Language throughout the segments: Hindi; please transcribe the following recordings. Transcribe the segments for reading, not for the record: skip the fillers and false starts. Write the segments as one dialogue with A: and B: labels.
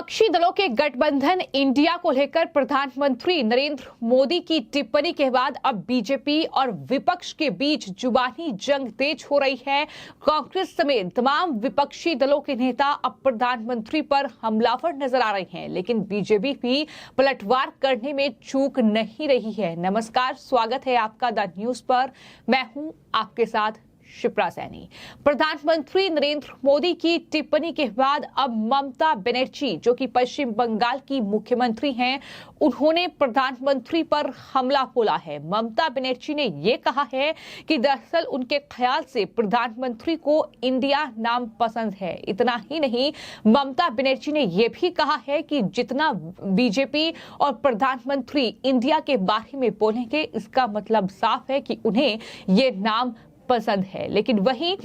A: विपक्षी दलों के गठबंधन इंडिया को लेकर प्रधानमंत्री नरेंद्र मोदी की टिप्पणी के बाद अब बीजेपी और विपक्ष के बीच जुबानी जंग तेज हो रही है। कांग्रेस समेत तमाम विपक्षी दलों के नेता अब प्रधानमंत्री पर हमलावर नजर आ रहे हैं, लेकिन बीजेपी भी पलटवार करने में चूक नहीं रही है। नमस्कार, स्वागत है आपका द न्यूज पर। मैं हूं आपके साथ शिप्रा सैनी। प्रधानमंत्री नरेंद्र मोदी की टिप्पणी के बाद अब ममता बनर्जी, जो कि पश्चिम बंगाल की मुख्यमंत्री हैं, उन्होंने प्रधानमंत्री पर हमला बोला है। ममता बनर्जी ने यह कहा है कि दरअसल उनके ख्याल से प्रधानमंत्री को इंडिया नाम पसंद है। इतना ही नहीं, ममता बनर्जी ने यह भी कहा है कि जितना बीजेपी और प्रधानमंत्री इंडिया के बारे में बोलेंगे, इसका मतलब साफ है कि उन्हें ये नाम पसंद है। लेकिन वहीं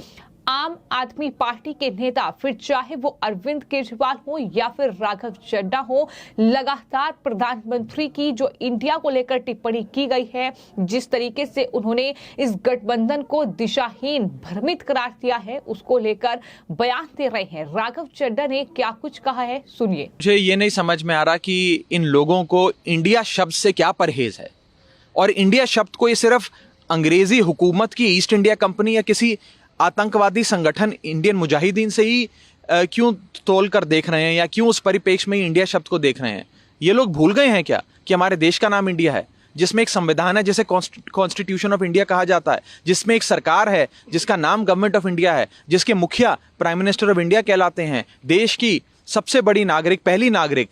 A: आम आदमी पार्टी के नेता, फिर चाहे वो अरविंद केजरीवाल हो या फिर राघव चड्ढा हो, लगातार प्रधानमंत्री की जो इंडिया को लेकर टिप्पणी की गई है, जिस तरीके से उन्होंने इस गठबंधन को दिशाहीन, भ्रमित करार दिया है, उसको लेकर बयान दे रहे हैं। राघव चड्ढा ने क्या कुछ कहा है, सुनिए।
B: मुझे ये नहीं समझ में आ रहा कि इन लोगों को इंडिया शब्द से क्या परहेज है, और इंडिया शब्द को ये सिर्फ अंग्रेजी हुकूमत की ईस्ट इंडिया कंपनी या किसी आतंकवादी संगठन इंडियन मुजाहिदीन से ही क्यों तोल कर देख रहे हैं, या क्यों उस परिप्रेक्ष्य में ही इंडिया शब्द को देख रहे हैं। ये लोग भूल गए हैं क्या कि हमारे देश का नाम इंडिया है, जिसमें एक संविधान है जिसे कॉन्स्टिट्यूशन ऑफ इंडिया कहा जाता है, जिसमें एक सरकार है जिसका नाम गवर्नमेंट ऑफ इंडिया है, जिसके मुखिया प्राइम मिनिस्टर ऑफ इंडिया कहलाते हैं, देश की सबसे बड़ी नागरिक, पहली नागरिक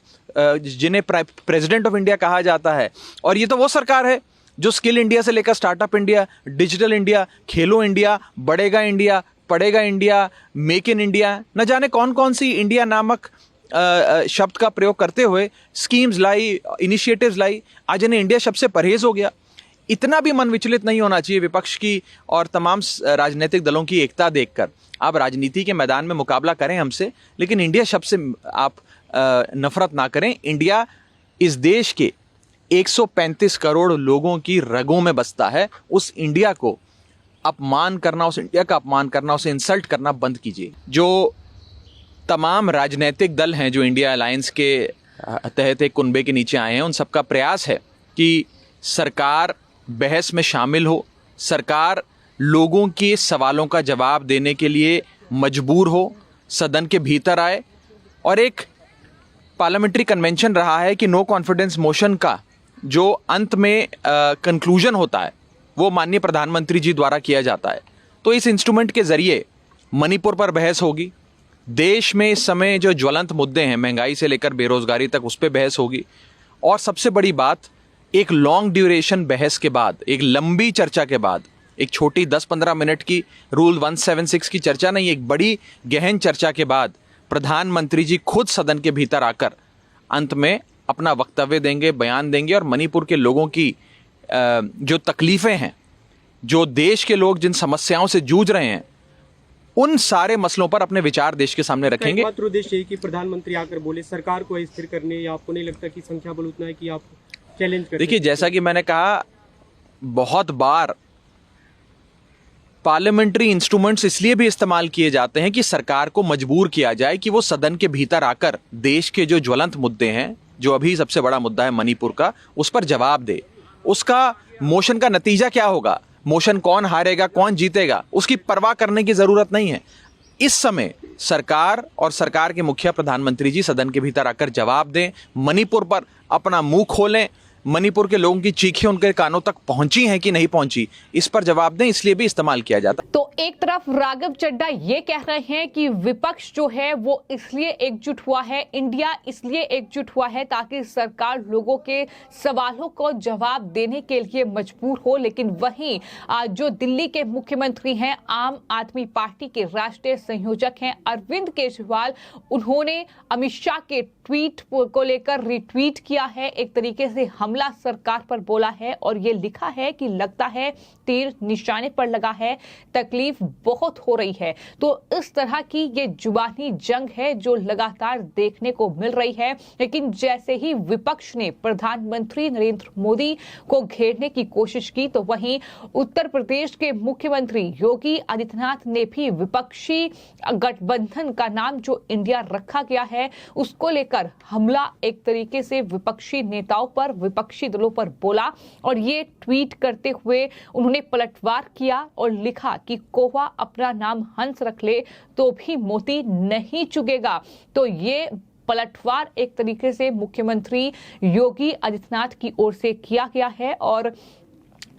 B: जिन्हें प्रेसिडेंट ऑफ इंडिया कहा जाता है। और ये तो वो सरकार है जो स्किल इंडिया से लेकर स्टार्टअप इंडिया, डिजिटल इंडिया, खेलो इंडिया, बढ़ेगा इंडिया, पढ़ेगा इंडिया, मेक इन इंडिया, न जाने कौन कौन सी इंडिया नामक शब्द का प्रयोग करते हुए स्कीम्स लाई, इनिशिएटिव्स लाई। आज इन्हें इंडिया शब्द से परहेज हो गया। इतना भी मन विचलित नहीं होना चाहिए विपक्ष की और तमाम राजनीतिक दलों की एकता देखकर। आप राजनीति के मैदान में मुकाबला करें हमसे, लेकिन इंडिया शब्द से आप नफरत ना करें। इंडिया इस देश के 135 करोड़ लोगों की रगों में बसता है। उस इंडिया को अपमान करना, उस इंडिया का अपमान करना, उसे इंसल्ट करना बंद कीजिए। जो तमाम राजनीतिक दल हैं जो इंडिया अलायंस के तहत एक कुनबे के नीचे आए हैं, उन सबका प्रयास है कि सरकार बहस में शामिल हो, सरकार लोगों के सवालों का जवाब देने के लिए मजबूर हो, सदन के भीतर आए। और एक पार्लियामेंट्री कन्वेंशन रहा है कि नो कॉन्फिडेंस मोशन का जो अंत में कंक्लूजन होता है वो माननीय प्रधानमंत्री जी द्वारा किया जाता है। तो इस इंस्ट्रूमेंट के जरिए मणिपुर पर बहस होगी, देश में इस समय जो ज्वलंत मुद्दे हैं, महंगाई से लेकर बेरोजगारी तक, उस पर बहस होगी। और सबसे बड़ी बात, एक लॉन्ग ड्यूरेशन बहस के बाद, एक लंबी चर्चा के बाद, एक छोटी 10-15 मिनट की रूल 176 की चर्चा नहीं, एक बड़ी गहन चर्चा के बाद प्रधानमंत्री जी खुद सदन के भीतर आकर अंत में अपना वक्तव्य देंगे, बयान देंगे, और मणिपुर के लोगों की जो तकलीफें हैं, जो देश के लोग जिन समस्याओं से जूझ रहे हैं, उन सारे मसलों पर अपने विचार देश के सामने रखेंगे।
C: मात्र उद्देश्य यही कि प्रधानमंत्री आकर बोले सरकार को स्थिर करने, या आपको नहीं लगता कि संख्या बल उतना है कि आप चैलेंज कर?
B: देखिए, जैसा कि मैंने कहा, बहुत बार पार्लियामेंट्री इंस्ट्रूमेंट्स इसलिए भी इस्तेमाल किए जाते हैं कि सरकार को मजबूर किया जाए कि वो सदन के भीतर आकर देश के जो ज्वलंत मुद्दे हैं, जो अभी सबसे बड़ा मुद्दा है मणिपुर का, उस पर जवाब दे। उसका मोशन का नतीजा क्या होगा, मोशन कौन हारेगा, कौन जीतेगा, उसकी परवाह करने की जरूरत नहीं है। इस समय सरकार और सरकार के मुखिया प्रधानमंत्री जी सदन के भीतर आकर जवाब दें, मणिपुर पर अपना मुंह खोलें। मणिपुर के लोगों की चीखें उनके कानों तक पहुंची हैं कि नहीं पहुंची, इस पर जवाब दें, इसलिए भी इस्तेमाल किया जाता।
A: तो एक तरफ राघव चड्ढा ये कह रहे हैं कि विपक्ष जो है वो इसलिए एकजुट हुआ है, इंडिया इसलिए एकजुट हुआ है ताकि सरकार लोगों के सवालों को जवाब देने के लिए मजबूर हो। लेकिन वहीं जो दिल्ली के मुख्यमंत्री हैं, आम आदमी पार्टी के राष्ट्रीय संयोजक हैं अरविंद केजरीवाल, उन्होंने अमित शाह के ट्वीट को लेकर रिट्वीट किया है, एक तरीके से हमला सरकार पर बोला है और ये लिखा है कि लगता है तीर निशाने पर लगा है, तकलीफ बहुत हो रही है। तो इस तरह की ये जुबानी जंग है जो लगातार देखने को मिल रही है। लेकिन जैसे ही विपक्ष ने प्रधानमंत्री नरेंद्र मोदी को घेरने की कोशिश की तो वहीं उत्तर प्रदेश के मुख्यमंत्री योगी आदित्यनाथ ने भी विपक्षी गठबंधन का नाम जो इंडिया रखा गया है उसको लेकर हमला एक तरीके से विपक्षी नेताओं पर, विपक्षी दलों पर बोला और ये ट्वीट करते हुए उन्होंने पलटवार किया और लिखा कि कौवा अपना नाम हंस रख ले तो भी मोती नहीं चुगेगा। तो ये पलटवार एक तरीके से मुख्यमंत्री योगी आदित्यनाथ की ओर से किया गया है और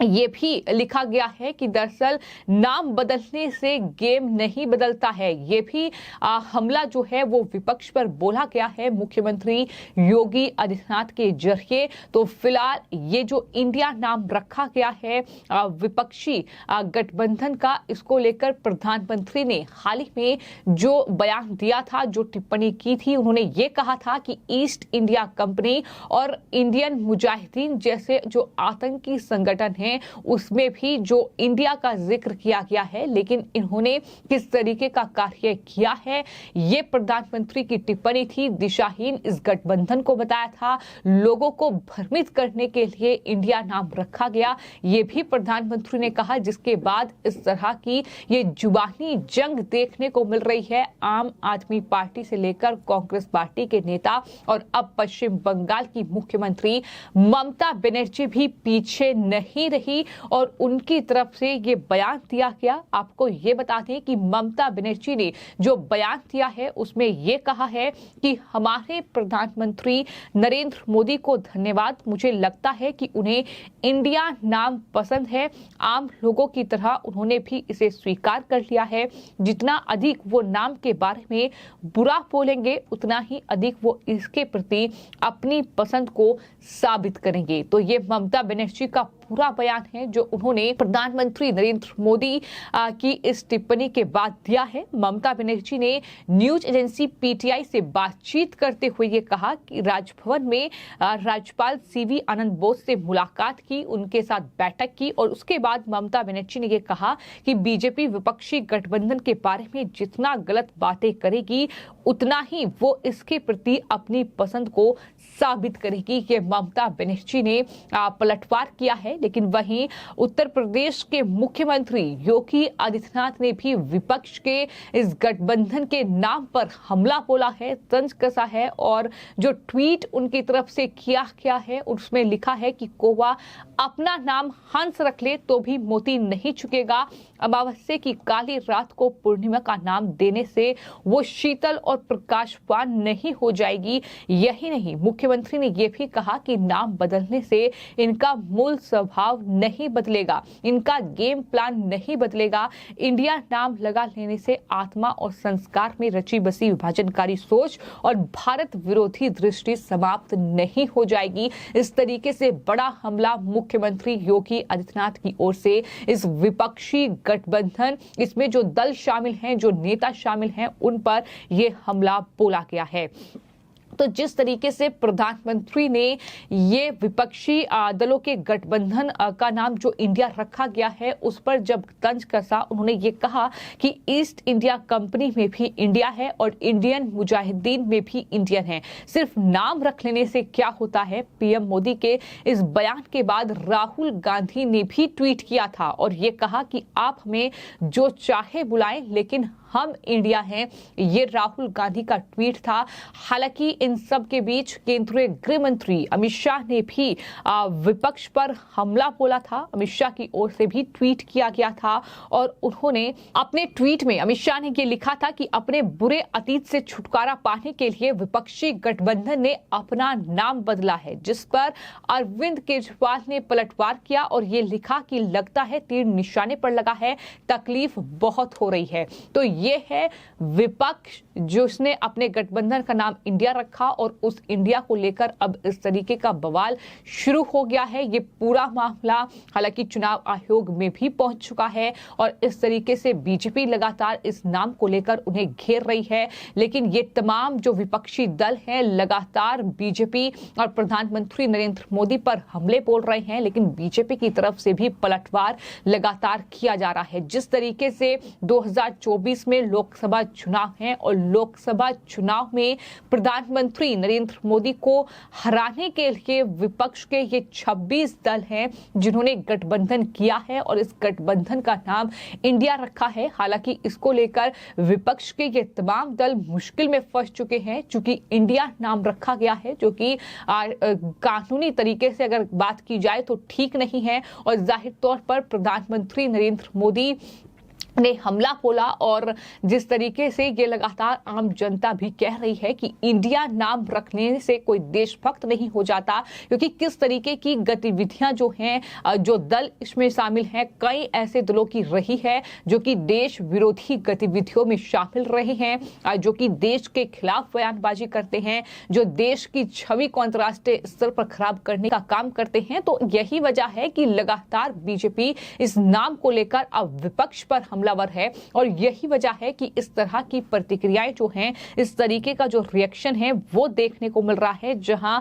A: ये भी लिखा गया है कि दरअसल नाम बदलने से गेम नहीं बदलता है। ये भी हमला जो है वो विपक्ष पर बोला गया है मुख्यमंत्री योगी आदित्यनाथ के जरिए। तो फिलहाल ये जो इंडिया नाम रखा गया है विपक्षी गठबंधन का, इसको लेकर प्रधानमंत्री ने हाल ही में जो बयान दिया था, जो टिप्पणी की थी, उन्होंने ये कहा था कि ईस्ट इंडिया कंपनी और इंडियन मुजाहिदीन जैसे जो आतंकी संगठन हैं उसमें भी जो इंडिया का जिक्र किया गया है, लेकिन इन्होंने किस तरीके का कार्य किया है ये प्रधानमंत्री की टिप्पणी थी। दिशाहीन इस गठबंधन को बताया था, लोगों को भ्रमित करने के लिए इंडिया नाम रखा गया, ये भी प्रधानमंत्री ने कहा, जिसके बाद इस तरह की ये जुबानी जंग देखने को मिल रही है आम आदमी पार्टी से लेकर कांग्रेस पार्टी के नेता और अब पश्चिम बंगाल की मुख्यमंत्री ममता बनर्जी भी पीछे नहीं रही और उनकी तरफ से ये बयान दिया गया। आपको ये बता दें कि ममता बनर्जी ने जो बयान दिया है उसमें ये कहा है कि हमारे प्रधानमंत्री नरेंद्र मोदी को धन्यवाद, मुझे लगता है कि उन्हें इंडिया नाम पसंद है, आम लोगों की तरह उन्होंने भी इसे स्वीकार कर लिया है। जितना अधिक वो नाम के बारे में बुरा बोलेंगे उतना ही अधिक वो इसके प्रति अपनी पसंद को साबित करेंगे। तो ये ममता बनर्जी का पूरा बयान है जो उन्होंने प्रधानमंत्री नरेंद्र मोदी की इस टिप्पणी के बाद दिया है। ममता बनर्जी ने न्यूज एजेंसी पीटीआई से बातचीत करते हुए ये कहा कि राजभवन में राज्यपाल सीवी आनंद बोस से मुलाकात की, उनके साथ बैठक की और उसके बाद ममता बनर्जी ने ये कहा कि बीजेपी विपक्षी गठबंधन के बारे में जितना गलत बातें करेगी उतना ही वो इसके प्रति अपनी पसंद को साबित करेगी। ये ममता बनर्जी ने पलटवार किया है। लेकिन वहीं उत्तर प्रदेश के मुख्यमंत्री योगी आदित्यनाथ ने भी विपक्ष के इस गठबंधन के नाम पर हमला बोला है, तंज कसा है और जो ट्वीट उनकी तरफ से किया गया है उसमें लिखा है कि कौवा अपना नाम हंस रख ले तो भी मोती नहीं चुकेगा। अमावस्या की काली रात को पूर्णिमा का नाम देने से वो शीतल और प्रकाशवान नहीं हो जाएगी। यही नहीं, मुख्यमंत्री ने यह भी कहा कि नाम बदलने से इनका मूल स्वभाव नहीं बदलेगा, इनका गेम प्लान नहीं बदलेगा। इंडिया नाम लगा लेने से आत्मा और संस्कार में रची बसी विभाजनकारी सोच और भारत विरोधी दृष्टि समाप्त नहीं हो जाएगी। इस तरीके से बड़ा हमला मुख्यमंत्री योगी आदित्यनाथ की ओर से इस विपक्षी गठबंधन, इसमें जो दल शामिल हैं, जो नेता शामिल हैं, उन पर यह हमला बोला गया है। तो जिस तरीके से प्रधानमंत्री ने ये विपक्षी दलों के गठबंधन का नाम जो इंडिया रखा गया है उस पर जब तंज कसा, उन्होंने ये कहा कि ईस्ट इंडिया कंपनी में भी इंडिया है और इंडियन मुजाहिदीन में भी इंडियन है। सिर्फ नाम रख लेने से क्या होता है। पीएम मोदी के इस बयान के बाद राहुल गांधी ने भी ट्वीट किया था और ये कहा कि आप हमें जो चाहे बुलाएं लेकिन हम इंडिया हैं। ये राहुल गांधी का ट्वीट था। हालांकि इन सब के बीच केंद्रीय गृह मंत्री अमित शाह ने भी विपक्ष पर हमला बोला था। अमित शाह की ओर से भी ट्वीट किया गया था और उन्होंने अपने ट्वीट में अमित शाह ने ये लिखा था कि अपने बुरे अतीत से छुटकारा पाने के लिए विपक्षी गठबंधन ने अपना नाम बदला है, जिस पर अरविंद केजरीवाल ने पलटवार किया और ये लिखा कि लगता है तीर निशाने पर लगा है, तकलीफ बहुत हो रही है। तो ये है विपक्ष जिसने अपने गठबंधन का नाम इंडिया रखा और उस इंडिया को लेकर अब इस तरीके का बवाल शुरू हो गया है। ये पूरा मामला हालांकि चुनाव आयोग में भी पहुंच चुका है और इस तरीके से बीजेपी लगातार इस नाम को लेकर उन्हें घेर रही है। लेकिन ये तमाम जो विपक्षी दल हैं लगातार बीजेपी और प्रधानमंत्री नरेंद्र मोदी पर हमले बोल रहे हैं, लेकिन बीजेपी की तरफ से भी पलटवार लगातार किया जा रहा है। जिस तरीके से 2024 में लोकसभा चुनाव है और लोकसभा चुनाव में प्रधानमंत्री नरेंद्र मोदी को हराने के लिए विपक्ष के ये 26 दल हैं जिन्होंने गठबंधन किया है और इस गठबंधन का नाम इंडिया रखा है। हालांकि इसको लेकर विपक्ष के ये तमाम दल मुश्किल में फंस चुके हैं, चूंकि इंडिया नाम रखा गया है जो कि कानूनी तरीके से अगर बात की जाए तो ठीक नहीं है और जाहिर तौर पर प्रधानमंत्री नरेंद्र मोदी ने हमला बोला और जिस तरीके से ये लगातार आम जनता भी कह रही है कि इंडिया नाम रखने से कोई देशभक्त नहीं हो जाता, क्योंकि किस तरीके की गतिविधियां जो हैं, जो दल इसमें शामिल हैं, कई ऐसे दलों की रही है जो कि देश विरोधी गतिविधियों में शामिल रहे हैं, जो कि देश के खिलाफ बयानबाजी करते हैं, जो देश की छवि को अंतर्राष्ट्रीय स्तर पर खराब करने का काम करते हैं। तो यही वजह है कि लगातार बीजेपी इस नाम को लेकर अब विपक्ष पर हमलावर है और यही वजह है कि इस तरह की प्रतिक्रियाएं जो हैं, इस तरीके का जो रिएक्शन है वो देखने को मिल रहा है, जहां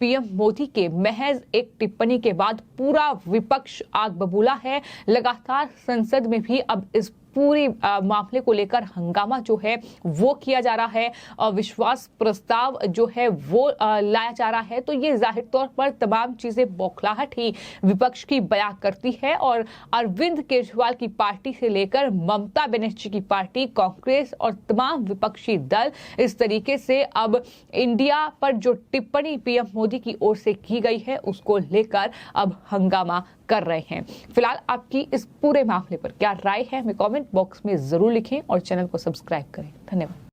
A: पीएम मोदी के महज एक टिप्पणी के बाद पूरा विपक्ष आग बबूला है। लगातार संसद में भी अब इस पूरी मामले को लेकर हंगामा जो है वो किया जा रहा है और विश्वास प्रस्ताव जो है वो लाया जा रहा है। तो ये जाहिर तौर पर तमाम चीजें बौखलाहट ही विपक्ष की बयां करती है और अरविंद केजरीवाल की पार्टी से लेकर ममता बनर्जी की पार्टी, कांग्रेस और तमाम विपक्षी दल इस तरीके से अब इंडिया पर जो टिप्पणी पीएम मोदी की ओर से की गई है उसको लेकर अब हंगामा कर रहे हैं। फिलहाल आपकी इस पूरे मामले पर क्या राय है हमें कमेंट बॉक्स में जरूर लिखें और चैनल को सब्सक्राइब करें। धन्यवाद।